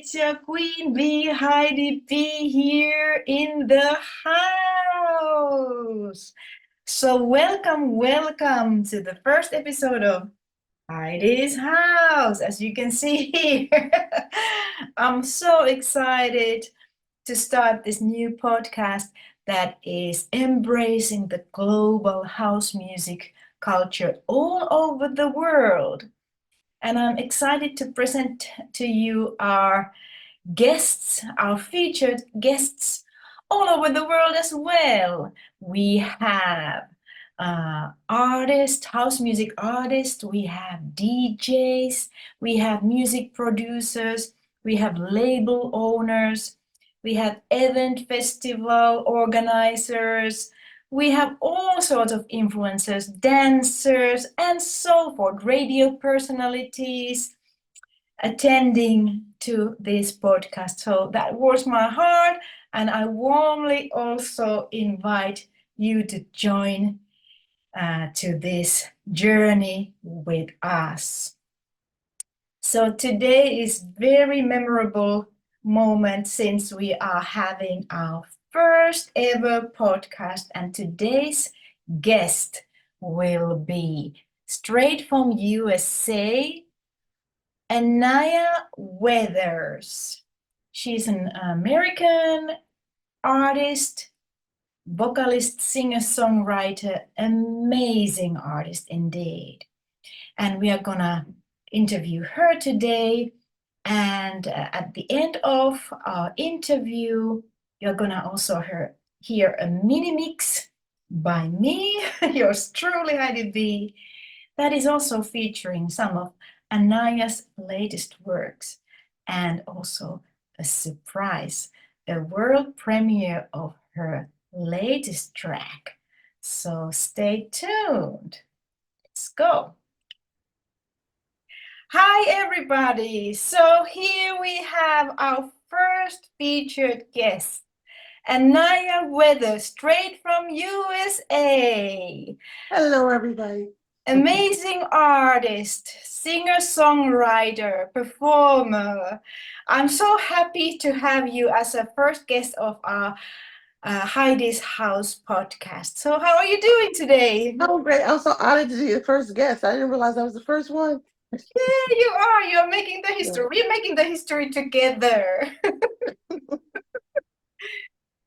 it's your queen bee, Heidi B here in the house. So welcome to the first episode of Heidi's house. As you can see here, I'm so excited to start this new podcast that is embracing the global house music culture all over the world. And I'm excited to present to you our guests, our featured guests all over the world as well. We have artists, house music artists, we have DJs, we have music producers, we have label owners, we have event festival organizers, we have all sorts of influencers, dancers, and so forth, radio personalities attending to this podcast. So that warms my heart, and I warmly also invite you to join to this journey with us. So today is very memorable moment since we are having our first ever podcast, and today's guest will be straight from USA, Anaya Weathers. She's an American artist, vocalist, singer-songwriter, amazing artist indeed. And we are gonna interview her today. And at the end of our interview, you're gonna also hear a mini mix by me, yours truly, Heidi B, that is also featuring some of Anaya's latest works and also a surprise, a world premiere of her latest track. So stay tuned. Let's go. Hi, everybody. So here we have our first featured guest, Anaya Weathers, straight from USA. Hello, everybody. Amazing artist, singer-songwriter, performer. I'm so happy to have you as a first guest of our Heidi's House podcast. So how are you doing today? Oh, great. I'm so honored to be the first guest. I didn't realize I was the first one. Yeah, you are. You're making the Yeah. history. We're making the history together.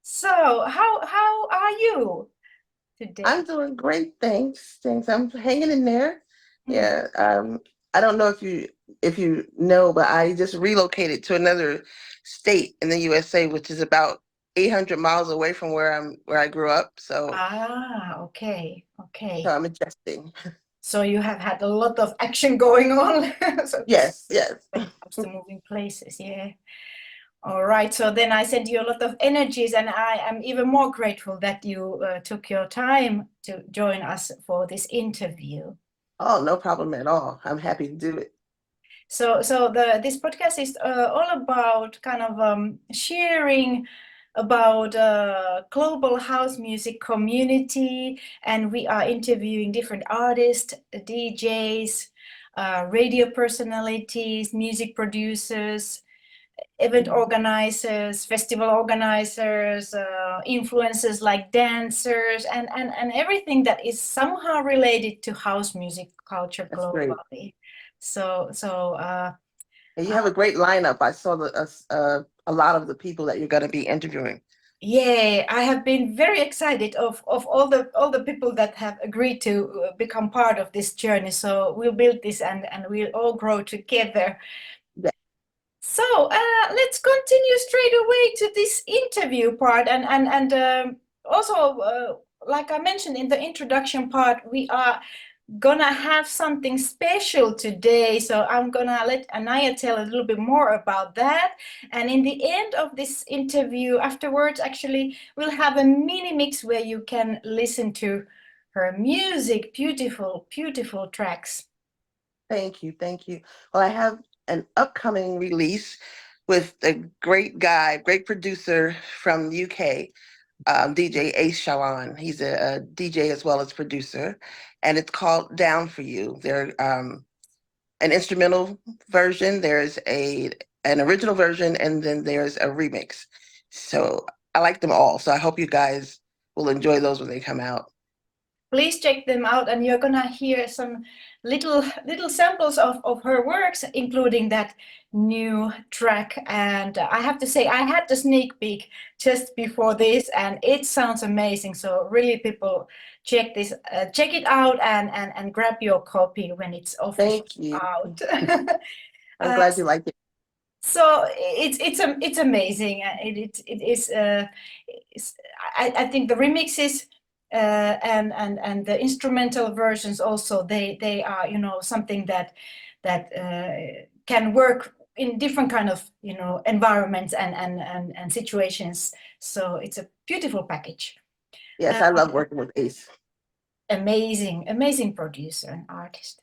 So how are you today? I'm doing great. Thanks. I'm hanging in there. Hmm. Yeah. I don't know if you know, but I just relocated to another state in the USA, which is about 800 miles away from where I grew up. So Okay. I'm adjusting. So you have had a lot of action going on. So Yes. when it comes to moving places, yeah. All right. So then I sent you a lot of energies, and I am even more grateful that you took your time to join us for this interview. Oh, no problem at all. I'm happy to do it. So this podcast is all about kind of sharing about global house music community, and we are interviewing different artists, DJs, radio personalities, music producers, event organizers, festival organizers, influencers like dancers, and everything that is somehow related to house music culture That's great. globally. So And you have a great lineup. I saw a lot of the people that you're going to be interviewing. yeah, I have been very excited of all the people that have agreed to become part of this journey. So we'll build this and we'll all grow together. Yeah. So let's continue straight away to this interview part, and also like I mentioned in the introduction part, we are gonna have something special today. So I'm gonna let Anaya tell a little bit more about that, and in the end of this interview, afterwards, actually, we'll have a mini mix where you can listen to her music, beautiful tracks. Thank you. Well, I have an upcoming release with a great guy, great producer from the UK, DJ Ace Shawan. He's a DJ as well as producer, and it's called Down for You. There, an instrumental version. There's a an original version, and then there's a remix. So I like them all. So I hope you guys will enjoy those when they come out. Please check them out, and you're gonna hear some little samples of her works, including that new track. And I have to say, I had the sneak peek just before this, and it sounds amazing. So really, people, check it out, and grab your copy when it's Thank officially you. out. I'm uh, glad you like it. so it's amazing. It is. I think the remixes, and the instrumental versions also, they are, something that can work in different kind of, environments, and situations. So it's a beautiful package. Yes, Uh, I love working with Ace. amazing producer and artist.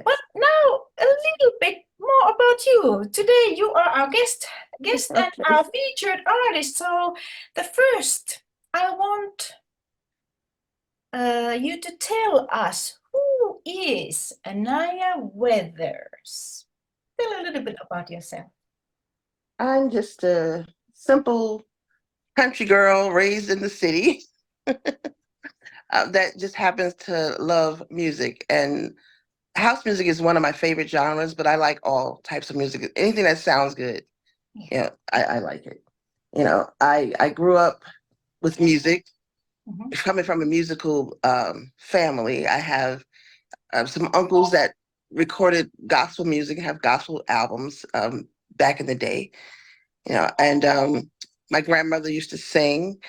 Well, Yes. now a little bit more about you. Today you are our guest and Okay. our featured artist. So the first, I want you to tell us, who is Anaya Weathers. Tell a little bit about yourself. I'm just a simple country girl raised in the city that just happens to love music. And house music is one of my favorite genres, but I like all types of music. Anything that sounds good, Yeah. I like it. I grew up with music, Mhm. coming from a musical family. I have some uncles that recorded gospel music and have gospel albums back in the day. And my grandmother used to sing.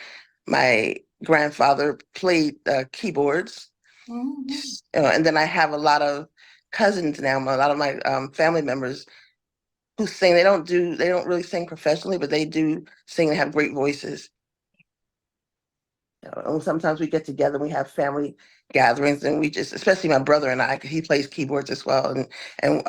My grandfather played keyboards. Mhm. And then I have a lot of cousins now. A lot of my family members who sing. They don't really sing professionally, but they do sing and have great voices. And sometimes we get together, and we have family gatherings, and we just, especially my brother and I, 'cause he plays keyboards as well, and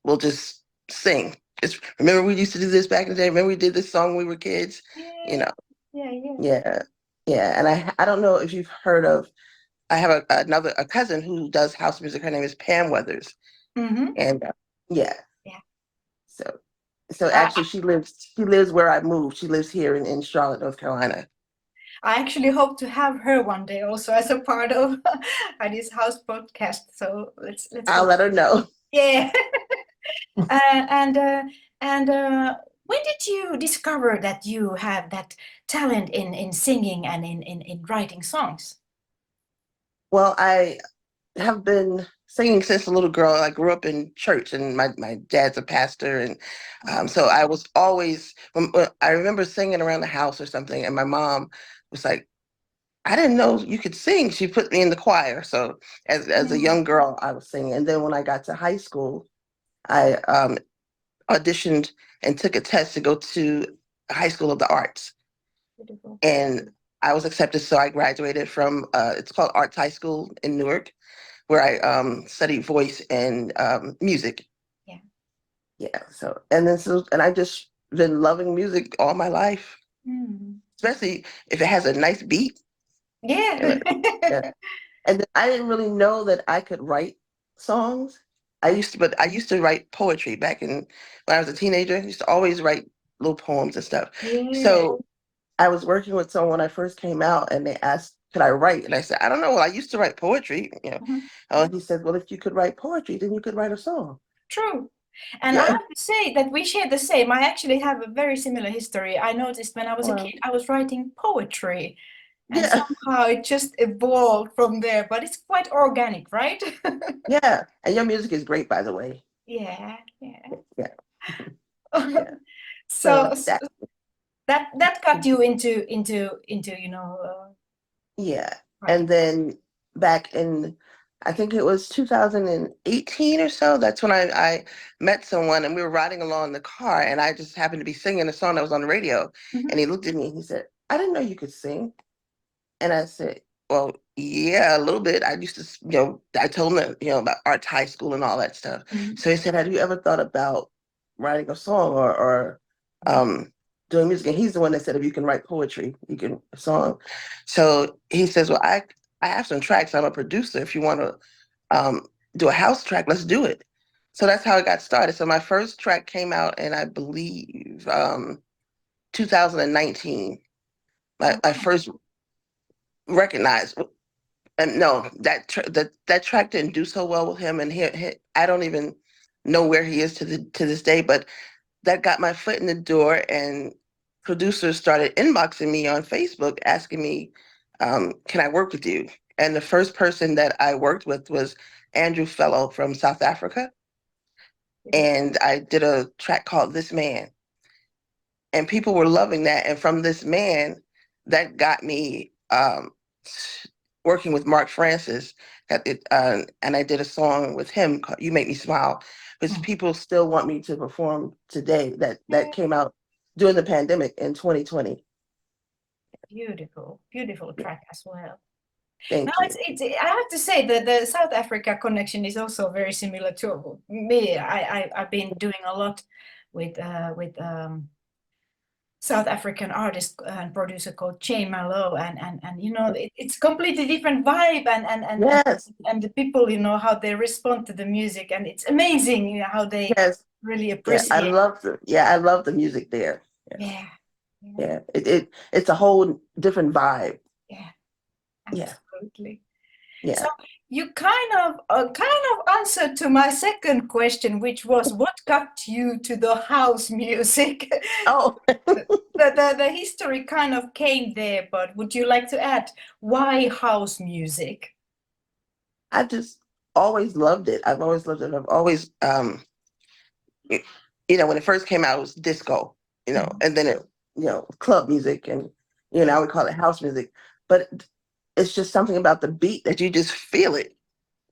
we'll just sing. Just remember we used to do this back in the day. Remember we did this song when we were kids. You Yeah, know, yeah. yeah, yeah. And I don't know if you've heard of. I have a cousin who does house music. Her name is Pam Weathers, Mm-hmm. and yeah. Yeah. So so I, actually she lives where I moved. She lives here in Charlotte, North Carolina. I actually hope to have her one day also as a part of Heidi's House podcast. So let's I'll hope. let her know. Yeah. Uh, and uh, and when did you discover that you have that talent in singing and in writing songs? Well, I have been singing since a little girl. I grew up in church, and my dad's a pastor, and Mhm. so I was always. When I remember singing around the house or something, and my mom was like, "I didn't know you could sing." She put me in the choir, so as a Mm, young girl, I was singing. And then when I got to high school, I auditioned and took a test to go to High School of the Arts, beautiful. and I was accepted. So I graduated from it's called Arts High School in Newark, where I studied voice and music. Yeah. Yeah. And I just been loving music all my life, Mm. especially if it has a nice beat. And Yeah. yeah. And then I didn't really know that I could write songs. But I used to write poetry back in when I was a teenager. I used to always write little poems and stuff. Yeah. So I was working with someone when I first came out, and they asked, "Could I write?" And I said, "I don't know. Well, I used to write poetry." Mhm. And he said, "Well, if you could write poetry, then you could write a song." True. And I Yeah. have to say that we share the same. I actually have a very similar history. I noticed when I was a Well, kid, I was writing poetry, and yeah, somehow it just evolved from there. But it's quite organic, right? yeah. And your music is great, by the way. Yeah, yeah. Yeah, yeah. So So that, that got you into yeah. writing. And then back in, I think it was 2018 or so, that's when I met someone, and we were riding along in the car, and I just happened to be singing a song that was on the radio. Mhm. And he looked at me and he said, "I didn't know you could sing." And I said, "Well, yeah, a little bit. I used to, I told him that, about arts high school and all that stuff." Mhm. So he said, "Have you ever thought about writing a song or um, doing music?" And he's the one that said, "If you can write poetry, you can a song." So he says, "Well, I have some tracks. I'm a producer. If you want to do a house track, let's do it." So that's how it got started. So my first track came out in, I believe, 2019. I Oh, first recognized, and no, that track didn't do so well with him, and I don't even know where he is to this day. But that got my foot in the door, and producers started inboxing me on Facebook asking me, "Can I work with you?" And the first person that I worked with was Andrew Fellow from South Africa, and I did a track called "This Man," and people were loving that. And from "This Man," that got me working with Mark Francis, and I did a song with him called "You Make Me Smile," which oh, people still want me to perform today. That yeah, came out during the pandemic in 2020. beautiful, beautiful track as well. Now Thank you. it's I have to say that the South Africa connection is also very similar to me. I've been doing a lot with South African artist and producer called Jay Malo, and you know it's completely different vibe, Yes, and the people, you know, how they respond to the music, and it's amazing, you know, how they yes, really yeah. appreciate. I love the music there. Yeah, Yeah, yeah, yeah. It's a whole different vibe. yeah, Yeah, absolutely. So yeah. you kind of answered to my second question, which was what got you to the house music? Oh, The history kind of came there, but would you like to add why house music? I just always loved it. I've always loved it. I've always when it first came out, it was disco, Mhm. and then club music, and Yeah, I would call it house music. But it's just something about the beat that you just feel it.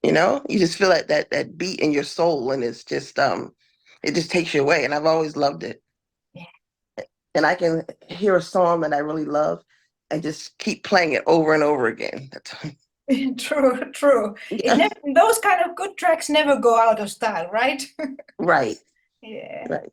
You just feel that beat in your soul, and it just takes you away. And I've always loved it. yeah. And I can hear a song that I really love, and just keep playing it over and over again. True, true. It Yeah, never, those kind of good tracks never go out of style, right? right, Yeah. right.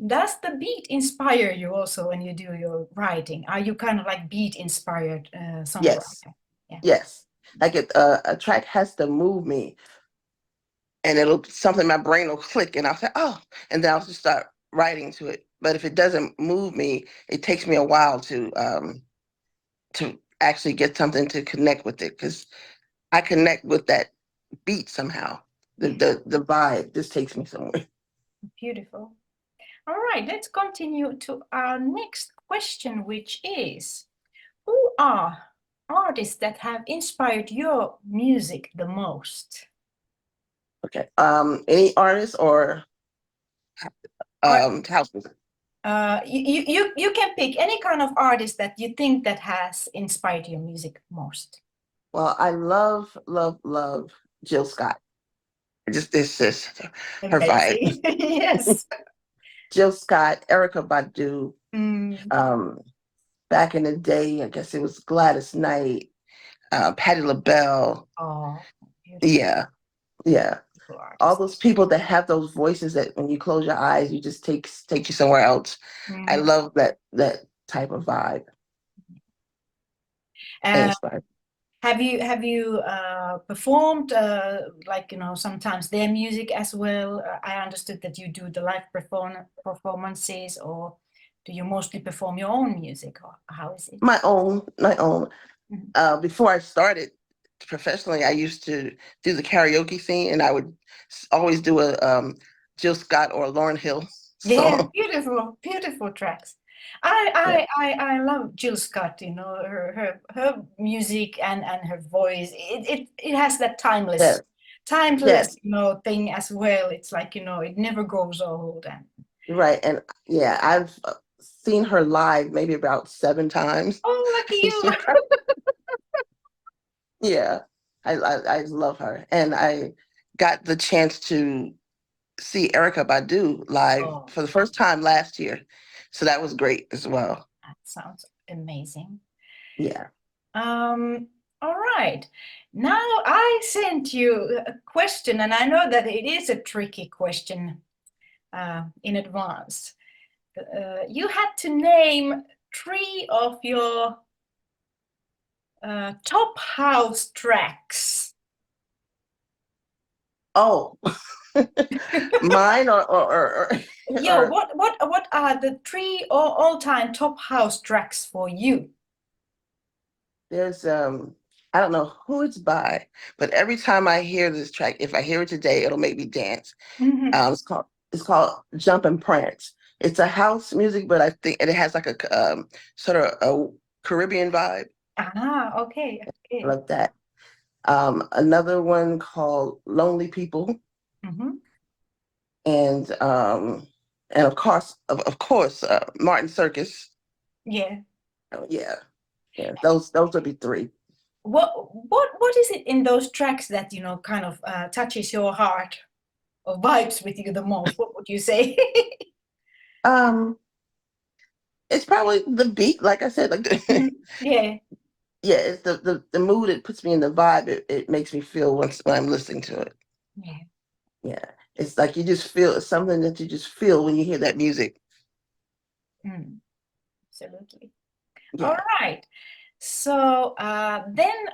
Does the beat inspire you also when you do your writing? Are you kind of like beat inspired Yes, songwriter? Yeah. yes. Like a track has to move me, and it'll something my brain will click, and I'll say, oh, and then I'll just start writing to it. But if it doesn't move me, it takes me a while to actually get something to connect with it, because I connect with that beat somehow. The Yeah, the the vibe just takes me somewhere. beautiful. All right, let's continue to our next question, which is, who are artists that have inspired your music the most? Okay. Any artist or Or house music? you can pick any kind of artist that you think that has inspired your music most. Well, I love, love, love Jill Scott. It's just her vibe. Amazing. Yes. Jill Scott, Erica Badu. Mm. Um, Back in the day, I guess it was Gladys Knight, Patti LaBelle. Oh, beautiful, Yeah, yeah. beautiful All artist. those people that have those voices that when you close your eyes, you just take you somewhere else. I Mhm. love that type of vibe and Uh, inspired. have you performed like, you know, sometimes their music as well? I understood that you do the live performances, or do you mostly perform your own music, or how is it? My own. Mhm. Before I started professionally, I used to do the karaoke scene, and I would always do a Jill Scott or a Lauryn Hill Yeah, song. beautiful, beautiful tracks. Yeah. I love Jill Scott, you know, her music and her voice. It has that Yes. timeless, Yes. you know, thing as well. It's like, you know, it never grows old. And Right. And yeah, I've seen her live maybe about 7 times. oh, lucky you. Yeah. I love her. And I got the chance to see Erica Badu live Oh, for the first time last year. So that was great as well. that sounds amazing. Yeah. All right. Now I sent you a question, and I know that it is a tricky question in advance. You had to name three of your top house tracks. Oh, mine Yo, or what are the three all-time top house tracks for you? there's I don't know who it's by, but every time I hear this track, if I hear it today, it'll make me dance. Mhm. It's called Jump and Prance. It's a house music, but I think and it has like a sort of a Caribbean vibe. Ah, okay, I okay. like that. Another one called Lonely People, Hmm. and of course, Martin Circus. Yeah. Oh, yeah, yeah. Those would be three. What is it in those tracks that, kind of touches your heart or vibes with you the most? What would you say? Um, it's probably the beat, like I said, like Mhm. Yeah. yeah, it's the mood. It puts me in the vibe. It makes me feel once when I'm listening to it. Yeah. Yeah, it's like you just feel it's something that you just feel when you hear that music. Mm, absolutely. All Yeah. right. So then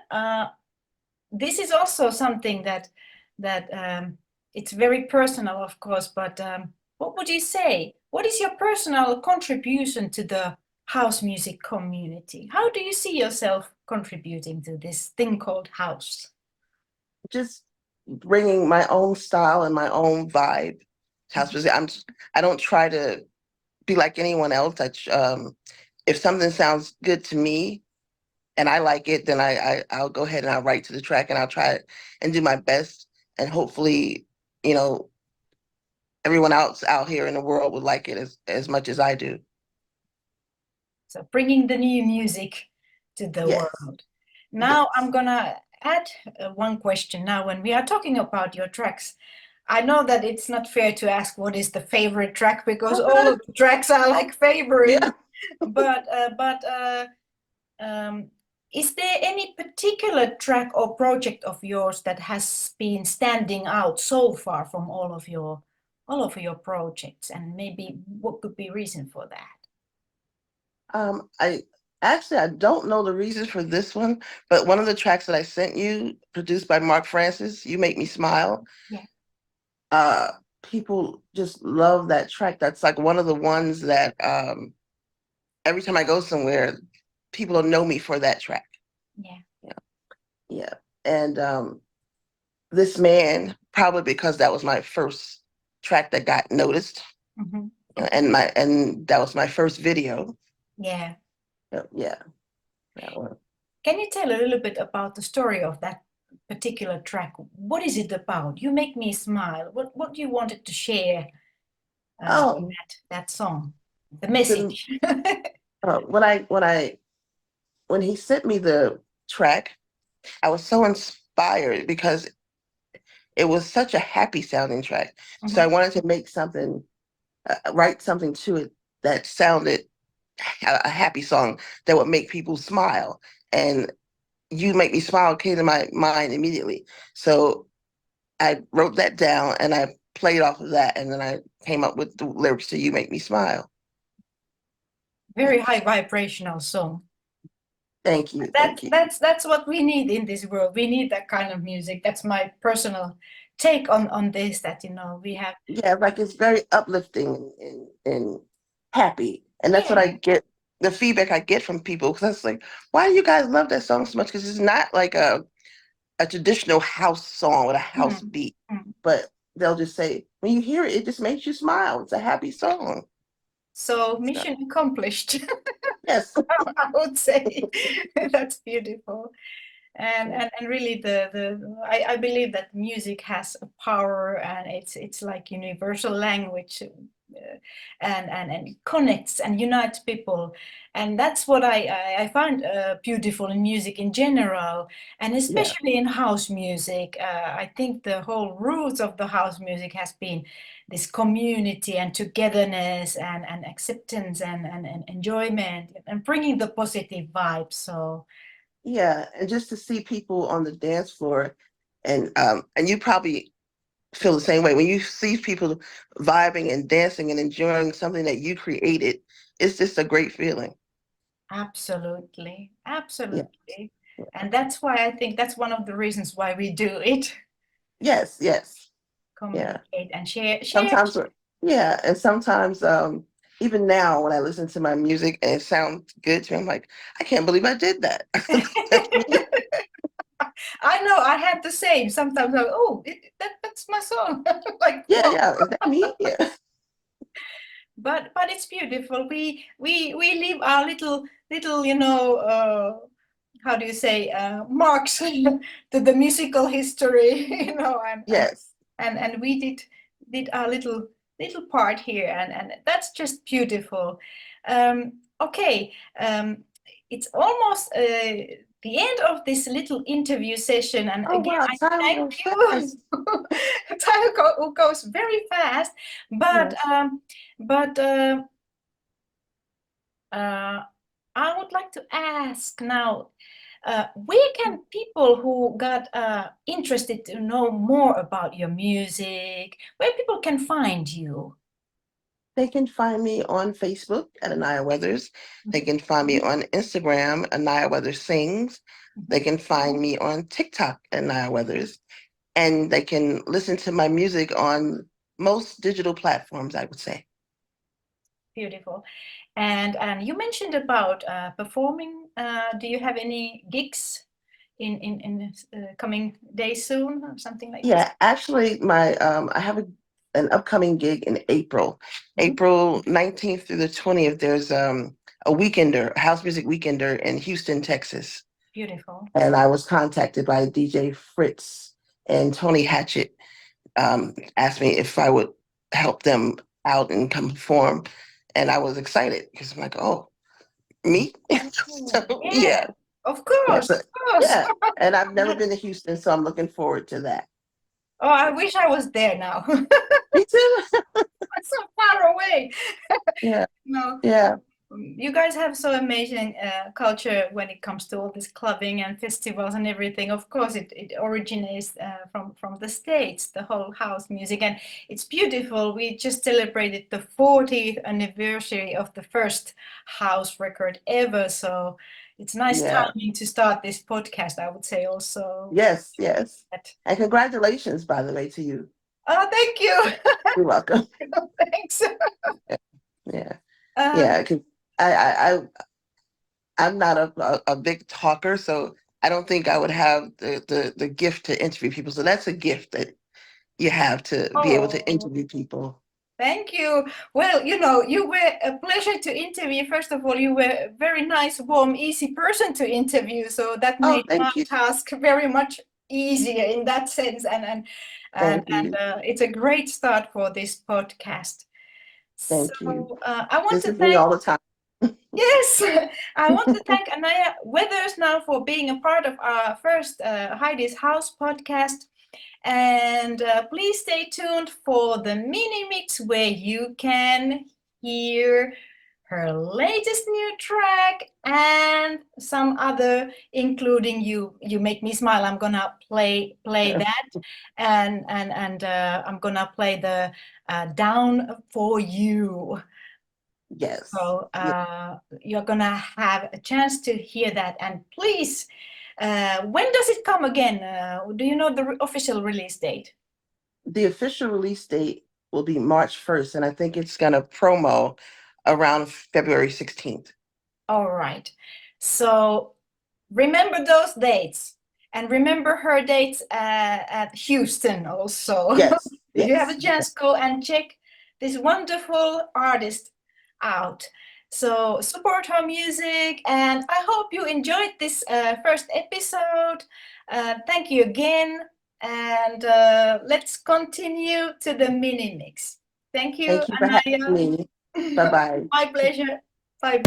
this is also something that it's very personal, of course, but what would you say? What is your personal contribution to the house music community? How do you see yourself contributing to this thing called house? Just bringing my own style and my own vibe. House Mhm. music. I don't try to be like anyone else. If something sounds good to me and I like it, then I'll go ahead and I'll write to the track and I'll try it and do my best. And hopefully, you know, everyone else out here in the world would like it as much as I do. So bringing the new music to the Yes, world. Now yes. I'm gonna add one question. Now, when we are talking about your tracks, I know that it's not fair to ask what is the favorite track because all of the tracks are like favorite. Yeah. But um, is there any particular track or project of yours that has been standing out so far from all of your projects, and maybe what could be reason for that? I actually I don't know the reason for this one, but one of the tracks that I sent you, produced by Mark Francis, "You Make Me Smile," Yeah. uh, people just love that track. That's like one of the ones that every time I go somewhere, people will know me for that track. Yeah. Yeah, yeah. And this man, probably because that was my first track that got noticed, Mhm. and that was my first video. Yeah. Yeah, that one. Can you tell a little bit about the story of that particular track? What is it about? You make me smile. What you wanted to share in Oh, that song? The the message. when he sent me the track, I was so inspired because it was such a happy sounding track. So I Mhm. wanted to make something, write something to it that sounded a happy song that would make people smile. And "You Make Me Smile" came to my mind immediately. So I wrote that down and I played off of that. And then I came up with the lyrics to "You Make Me Smile." Very high vibrational song. Thank you. That's Thank you. that's that's what we need in this world. We need that kind of music. That's my personal take on this. That we have. Yeah, like it's very uplifting and happy. And that's what I Yeah. get, the feedback I get from people. Because I was like, why do you guys love that song so much? Because it's not like a traditional house song with a house Mm, beat. mm. But they'll just say, when you hear it, it just makes you smile. It's a happy song. So So, mission accomplished. yes. I would say that's beautiful. and Yeah. and, and really I believe that music has a power, and it's like universal language, and it connects and unites people, and that's what I find beautiful in music in general, and Yeah. especially in house music. I think the whole roots of the house music has been this community and togetherness and acceptance and enjoyment and bringing the positive vibes. So Yeah. And just to see people on the dance floor and you probably feel the same way when you see people vibing and dancing and enjoying something that you created. It's just a great feeling. absolutely, Yeah. absolutely. And that's why I think that's one of the reasons why we do it. Yes, yes. Yeah. communicate and share. Sometimes, yeah, and sometimes, even now when I listen to my music and it sounds good to me, I'm like, I can't believe I did that. That's me. I know I had the same. Sometimes I go, oh, that's my song. Like, Yeah, wow. yeah. Is that me? Yeah. But it's beautiful. We leave our little how do you say marks to the musical history, Yes. and we did our little part here, and that's just beautiful. Okay, it's almost the end of this little interview session, and Oh again wow, I time thank goes you. fast. Goes very fast, but Yes. but uh, I would like to ask now, where can people who got interested to know more about your music, where people can find you? They can find me on Facebook at Anaya Weathers. They Mhm, can find me on Instagram, Anaya Weathers Sings. They mhm. can find me on TikTok, Anaya Weathers. And they can listen to my music on most digital platforms, I would say. Beautiful. And you mentioned about performing. Do you have any gigs in coming days soon or something like this? Yeah, actually, I have an upcoming gig in April, Mhm. April 19th through the 20th. There's a weekender, a house music weekender in Houston, Texas. Beautiful. And I was contacted by DJ Fritz and Tony Hatchett, asked me if I would help them out and come perform. And I was excited because I'm like, oh, me? Oh, So yeah, yeah, of yeah, course, so of course. yeah. And I've never been to Houston, so I'm looking forward to that. Oh, I wish I was there now. Me too. It's so far away. Yeah, No, yeah, you guys have so amazing culture when it comes to all this clubbing and festivals and everything. Of course, it originates from the States, the whole house music, and it's beautiful. We just celebrated the 40th anniversary of the first house record ever, so it's nice yeah. timing to start this podcast, I would say also. Yes, yes. That, And congratulations, by the way, to you. oh, thank you. You're welcome. Thanks. Yeah, Um, yeah. 'Cause I'm not a big talker, so I don't think I would have the gift to interview people. So that's a gift that you have to be able to oh. interview people. Thank you. Well, you were a pleasure to interview. First of all, you were a very nice, warm, easy person to interview. So that Oh, made my thank you. task very much easier in that sense. And Thank you. it's a great start for this podcast. Thank you. So I want This to is me thank, all the time. yes, I want to thank Anaya Weathers now for being a part of our first Heidi's House podcast. And please stay tuned for the mini mix where you can hear her latest new track and some other, including You Make Me Smile. I'm gonna play that, and I'm gonna play the Down for You. Yes. So Yeah. you're gonna have a chance to hear that. And please, when does it come again? Do you know the official release date? The official release date will be March 1st, and I think it's gonna promo around February 16th. All right. So remember those dates and remember her dates at Houston also. Yes, If you have yes. a chance, go and check this wonderful artist out. So support her music, and I hope you enjoyed this first episode. Thank you again, and let's continue to the mini mix. Thank you, Thank you for having Anaya. me. Bye bye. My pleasure. Bye.